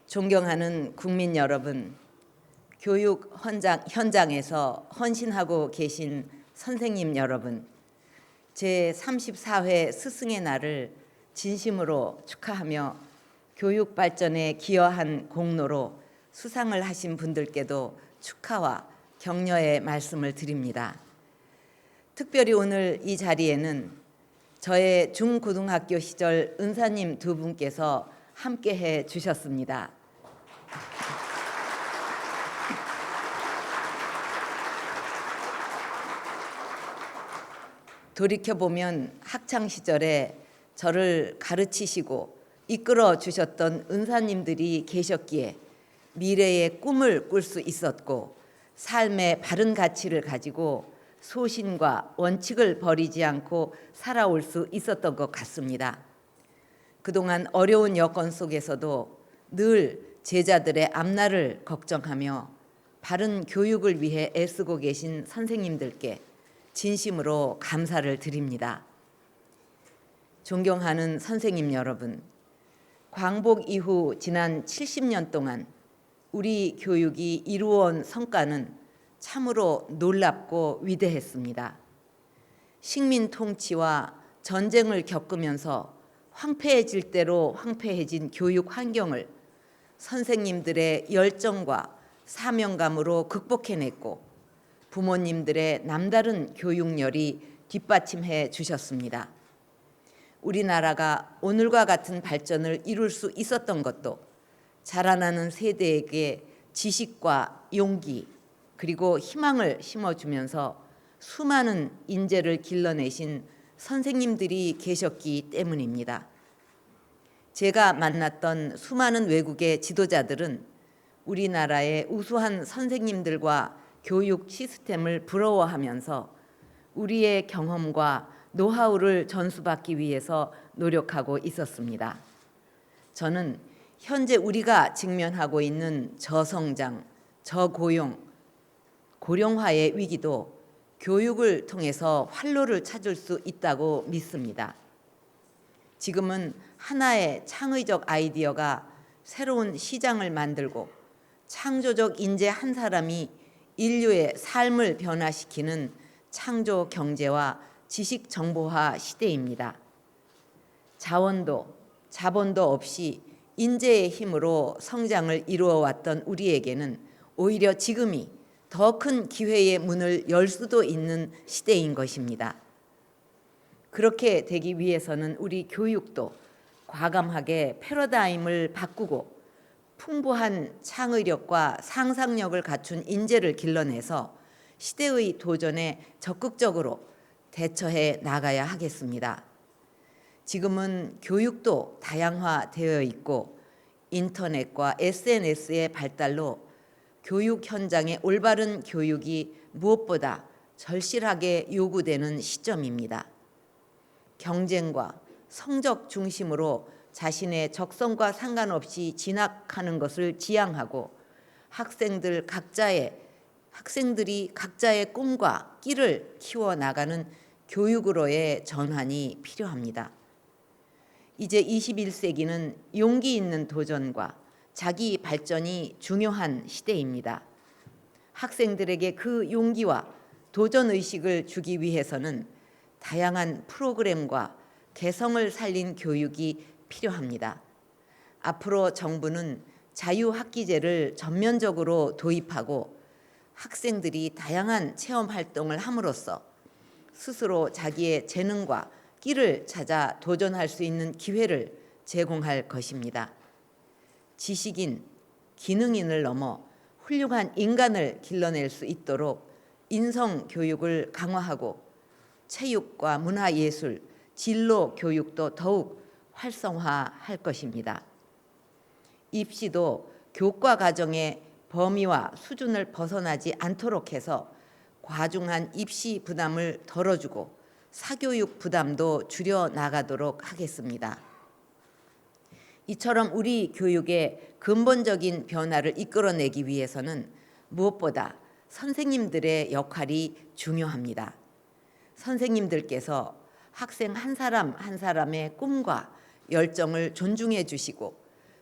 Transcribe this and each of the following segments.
존경하는 국민 여러분, 교육 현장에서 헌신하고 계신 선생님 여러분, 제34회 스승의 날을 진심으로 축하하며 교육 발전에 기여한 공로로 수상을 하신 분들께도 축하와 격려의 말씀을 드립니다. 특별히 오늘 이 자리에는 저의 중고등학교 시절 은사님 두 분께서 함께해 주셨습니다. 돌이켜보면 학창시절에 저를 가르치시고 이끌어 주셨던 은사님들이 계셨기에 미래의 꿈을 꿀 수 있었고 삶의 바른 가치를 가지고 소신과 원칙을 버리지 않고 살아올 수 있었던 것 같습니다. 그동안 어려운 여건 속에서도 늘 제자들의 앞날을 걱정하며 바른 교육을 위해 애쓰고 계신 선생님들께 진심으로 감사를 드립니다. 존경하는 선생님 여러분, 광복 이후 지난 70년 동안 우리 교육이 이루어온 성과는 참으로 놀랍고 위대했습니다. 식민 통치와 전쟁을 겪으면서 황폐해질 대로 황폐해진 교육 환경을 선생님들의 열정과 사명감으로 극복해냈고 부모님들의 남다른 교육열이 뒷받침해 주셨습니다. 우리나라가 오늘과 같은 발전을 이룰 수 있었던 것도 자라나는 세대에게 지식과 용기 그리고 희망을 심어주면서 수많은 인재를 길러내신 선생님들이 계셨기 때문입니다. 제가 만났던 수많은 외국의 지도자들은 우리나라의 우수한 선생님들과 교육 시스템을 부러워하면서 우리의 경험과 노하우를 전수받기 위해서 노력하고 있었습니다. 저는 현재 우리가 직면하고 있는 저성장, 저고용, 고령화의 위기도 교육을 통해서 활로를 찾을 수 있다고 믿습니다. 지금은 하나의 창의적 아이디어가 새로운 시장을 만들고 창조적 인재 한 사람이 인류의 삶을 변화시키는 창조 경제와 지식 정보화 시대입니다. 자원도 자본도 없이 인재의 힘으로 성장을 이루어왔던 우리에게는 오히려 지금이 더 큰 기회의 문을 열 수도 있는 시대인 것입니다. 그렇게 되기 위해서는 우리 교육도 과감하게 패러다임을 바꾸고 풍부한 창의력과 상상력을 갖춘 인재를 길러내서 시대의 도전에 적극적으로 대처해 나가야 하겠습니다. 지금은 교육도 다양화되어 있고 인터넷과 SNS의 발달로 교육 현장의 올바른 교육이 무엇보다 절실하게 요구되는 시점입니다. 경쟁과 성적 중심으로 자신의 적성과 상관없이 진학하는 것을 지향하고 학생들이 각자의 꿈과 끼를 키워나가는 교육으로의 전환이 필요합니다. 이제 21세기는 용기 있는 도전과 자기 발전이 중요한 시대입니다. 학생들에게 그 용기와 도전의식을 주기 위해서는 다양한 프로그램과 개성을 살린 교육이 필요합니다. 앞으로 정부는 자유학기제를 전면적으로 도입하고 학생들이 다양한 체험 활동을 함으로써 스스로 자기의 재능과 끼를 찾아 도전할 수 있는 기회를 제공할 것입니다. 지식인, 기능인을 넘어 훌륭한 인간을 길러낼 수 있도록 인성교육을 강화하고 체육과 문화예술, 진로 교육도 더욱 활성화할 것입니다. 입시도 교과 과정의 범위와 수준을 벗어나지 않도록 해서 과중한 입시 부담을 덜어주고 사교육 부담도 줄여 나가도록 하겠습니다. 이처럼 우리 교육의 근본적인 변화를 이끌어내기 위해서는 무엇보다 선생님들의 역할이 중요합니다. 선생님들께서 학생 한 사람 한 사람의 꿈과 열정을 존중해 주시고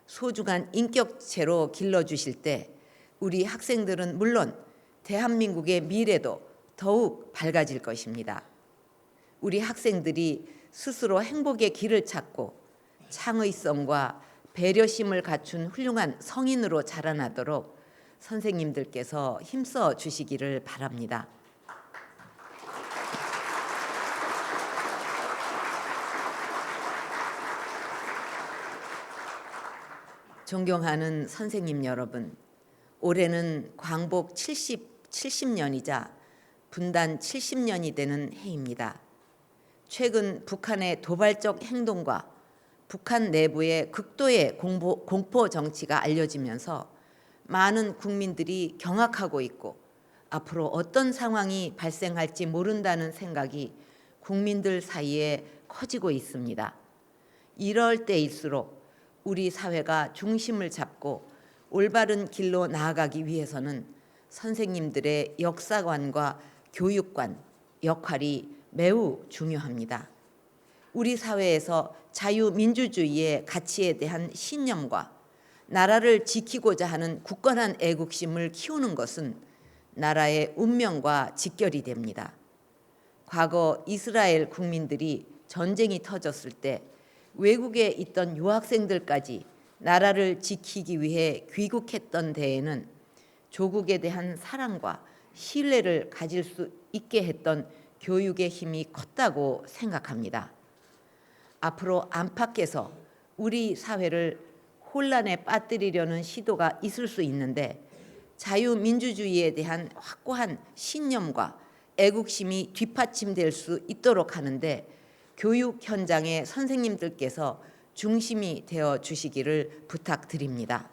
소중한 인격체로 길러주실 때 우리 학생들은 물론 대한민국의 미래도 더욱 밝아질 것입니다. 우리 학생들이 스스로 행복의 길을 찾고 창의성과 배려심을 갖춘 훌륭한 성인으로 자라나도록 선생님들께서 힘써 주시기를 바랍니다. 존경하는 선생님 여러분, 올해는 광복 70년이자 분단 70년이 되는 해입니다. 최근 북한의 도발적 행동과 북한 내부의 극도의 공포 정치가 알려지면서 많은 국민들이 경악하고 있고 앞으로 어떤 상황이 발생할지 모른다는 생각이 국민들 사이에 커지고 있습니다. 이럴 때일수록 우리 사회가 중심을 잡고 올바른 길로 나아가기 위해서는 선생님들의 역사관과 교육관 역할이 매우 중요합니다. 우리 사회에서 자유민주주의의 가치에 대한 신념과 나라를 지키고자 하는 굳건한 애국심을 키우는 것은 나라의 운명과 직결이 됩니다. 과거 이스라엘 국민들이 전쟁이 터졌을 때 외국에 있던 유학생들까지 나라를 지키기 위해 귀국했던 데에는 조국에 대한 사랑과 신뢰를 가질 수 있게 했던 교육의 힘이 컸다고 생각합니다. 앞으로 안팎에서 우리 사회를 혼란에 빠뜨리려는 시도가 있을 수 있는데 자유민주주의에 대한 확고한 신념과 애국심이 뒷받침될 수 있도록 하는데 교육 현장의 선생님들께서 중심이 되어 주시기를 부탁드립니다.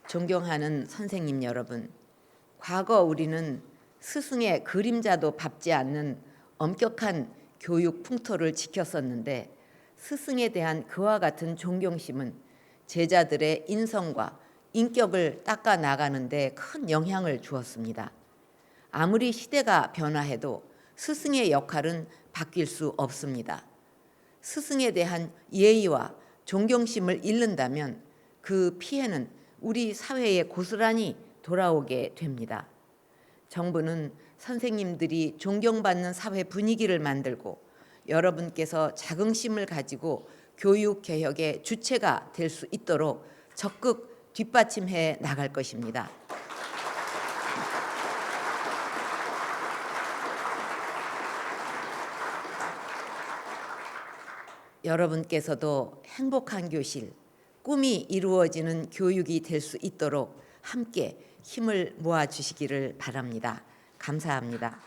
존경하는 선생님 여러분, 과거 우리는 스승의 그림자도 밟지 않는 엄격한 교육 풍토를 지켰었는데 스승에 대한 그와 같은 존경심은 제자들의 인성과 인격을 닦아 나가는 데 큰 영향을 주었습니다. 아무리 시대가 변화해도 스승의 역할은 바뀔 수 없습니다. 스승에 대한 예의와 존경심을 잃는다면 그 피해는 우리 사회에 고스란히 돌아오게 됩니다. 정부는 선생님들이 존경받는 사회 분위기를 만들고 여러분께서 자긍심을 가지고 교육 개혁의 주체가 될 수 있도록 적극 뒷받침해 나갈 것입니다. 여러분께서도 행복한 교실, 꿈이 이루어지는 교육이 될 수 있도록 함께 힘을 모아 주시기를 바랍니다. 감사합니다.